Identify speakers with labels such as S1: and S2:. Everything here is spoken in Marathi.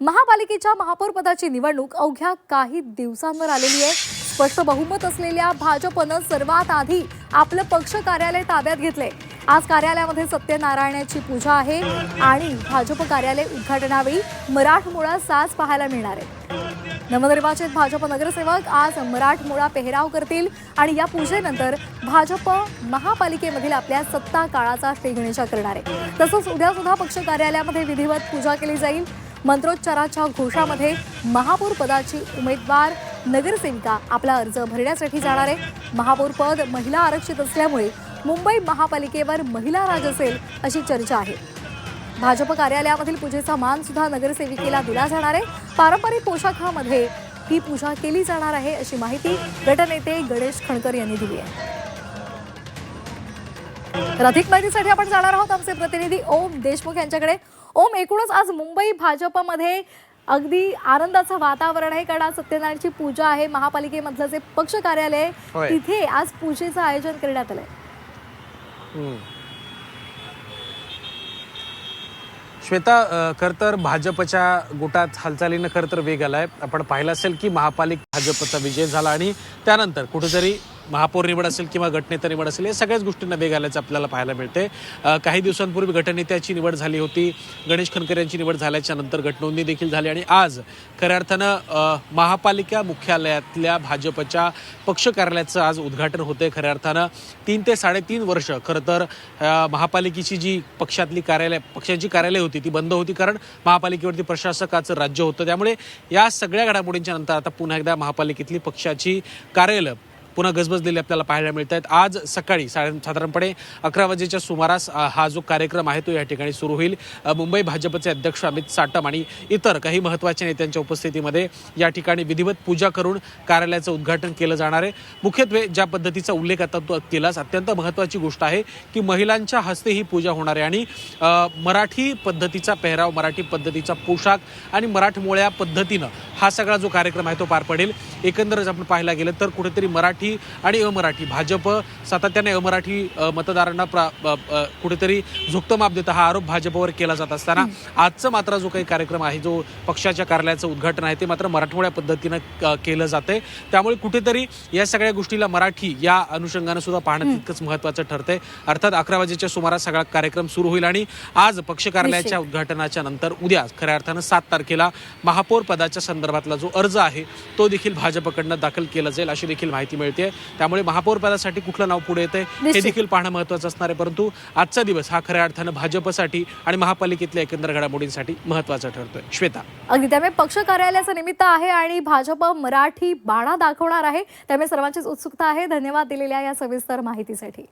S1: महापालिकेच्या महापौर पदाची निवडणूक अवघ्या काही दिवसांवर आलेली आहे। स्पष्ट बहुमत असलेल्या भाजपनं सर्वात आधी आपलं पक्ष कार्यालय ताब्यात घेतले। आज कार्यालयामध्ये सत्यनारायणाची पूजा आहे आणि भाजप कार्यालय उद्घाटनावेळी मराठमोळा साज पाहायला मिळणार आहे। नवनिर्वाचित भाजप नगरसेवक आज मराठमोळा पेहराव करतील आणि या पूजेनंतर भाजप महापालिकेमधील आपल्या सत्ता काळाचा श्रीगणेशा करणार आहे। तसंच उद्या सुद्धा पक्ष कार्यालयामध्ये विधिवत पूजा केली जाईल। मंत्रोच्चाराच्या घोषामध्ये महापौर पदाची उमेदवार नगरसेविका आपला अर्ज भरण्यासाठी जाणार आहे। महापौर पद महिला आरक्षित असल्यामुळे मुंबई महापालिकेवर महिला राज असेल अशी चर्चा आहे। भाजप कार्यालयामधील पूजेचा मान सुद्धा नगरसेविकेला दिला जाणार आहे। पारंपरिक पोशाखामध्ये ही पूजा केली जाणार आहे अशी माहिती गटनेते गणेश खणकर यांनी दिली आहे। तर अधिक माहितीसाठी आपण जाणार आहोत आमचे प्रतिनिधी ओम देशमुख यांच्याकडे। ओम, एकूणच आज मुंबई भाजपमध्ये अगदी आनंदाचं वातावरण आहे, कारण आज सत्यनारायणची पूजा आहे। महापालिकेमधलं जे पक्ष कार्यालय तिथे आज पूजेचं आयोजन करण्यात आलंय।
S2: श्वेता, खर तर भाजपच्या गोटात हालचालीनं खर तर वेग आलाय। आपण पाहिलं असेल की महापालिका भाजपचा विजय झाला आणि त्यानंतर कुठेतरी महापौर निवड असेल किंवा गटनेता निवड असेल या सगळ्याच गोष्टींना वेग आल्याचं आपल्याला पाहायला मिळते। काही दिवसांपूर्वी गटनेत्याची निवड झाली होती, गणेश खणकर यांची निवड झाल्याच्या नंतर गटनोंदणी देखील झाली आणि आज खऱ्या अर्थानं महापालिका मुख्यालयातल्या भाजपच्या पक्ष कार्यालयाचं आज उद्घाटन होते। खऱ्या अर्थानं 3 ते 3.5 वर्ष खरं तर महापालिकेची जी पक्षाची कार्यालय होती ती बंद होती, कारण महापालिकेवरती प्रशासकाचं राज्य होतं। त्यामुळे या सगळ्या घडामोडींच्या नंतर आता पुन्हा एकदा महापालिकेतली पक्षाची कार्यालय पुन्हा गजबजलेले आपल्याला पाहायला मिळत आहेत। आज सकाळी साधारणपणे 11 वाजेच्या सुमारास हा जो कार्यक्रम आहे तो या ठिकाणी सुरू होईल। मुंबई भाजपचे अध्यक्ष अमित साटम आणि इतर काही महत्त्वाच्या नेत्यांच्या उपस्थितीमध्ये या ठिकाणी विधिवत पूजा करून कार्यालयाचं उद्घाटन केलं जाणार आहे। मुख्यत्वे ज्या पद्धतीचा उल्लेख आता तो केलास, अत्यंत महत्त्वाची गोष्ट आहे की महिलांच्या हस्ते ही पूजा होणार आहे आणि मराठी पद्धतीचा पेहराव, मराठी पद्धतीचा पोशाख आणि मराठमोळ्या पद्धतीनं हा सगळा जो कार्यक्रम आहे तो पार पडेल। एकंदरच आपण पाहायला गेलं तर कुठेतरी मराठी आणि अमराठी, भाजप सातत्याने अमराठी मतदारांना कुठेतरी झुकतं माप देतं हा आरोप भाजपवर केला जात असताना आजचं मात्र जो काही कार्यक्रम आहे, जो पक्षाच्या कार्यालयाचं उद्घाटन आहे ते मात्र मराठमोळ्या पद्धतीनं केलं जातंय। त्यामुळे कुठेतरी या सगळ्या गोष्टीला मराठी या अनुषंगानं सुद्धा पाहणं तितकंच महत्त्वाचं ठरतंय। अर्थात 11 वाजेच्या सुमारास सगळा कार्यक्रम सुरू होईल आणि आज पक्ष कार्यालयाच्या उद्घाटनाच्या नंतर उद्या खऱ्या अर्थानं 7 तारखेला महापौर पदाच्या संदर्भातला जो अर्ज आहे तो देखील भाजपकडनं दाखल केला जाईल अशी देखील माहिती मिळते। त्यामुळे महापौर पदासाठी कुठलं नाव पुढे येतंय हे देखील पाहणं महत्त्वाचं असणार आहे। परंतु आजचा दिवस हा खऱ्या अर्थानं भाजपसाठी आणि महापालिकेतल्या एकंदर घडामोडींसाठी महत्त्वाचा ठरतोय। श्वेता,
S1: अगदी त्यामुळे पक्ष कार्यालयाचं निमित्त आहे आणि भाजप मराठी बाणा दाखवणार आहे, त्यामुळे सर्वांचीच उत्सुकता आहे। धन्यवाद दिलेल्या या सविस्तर माहितीसाठी।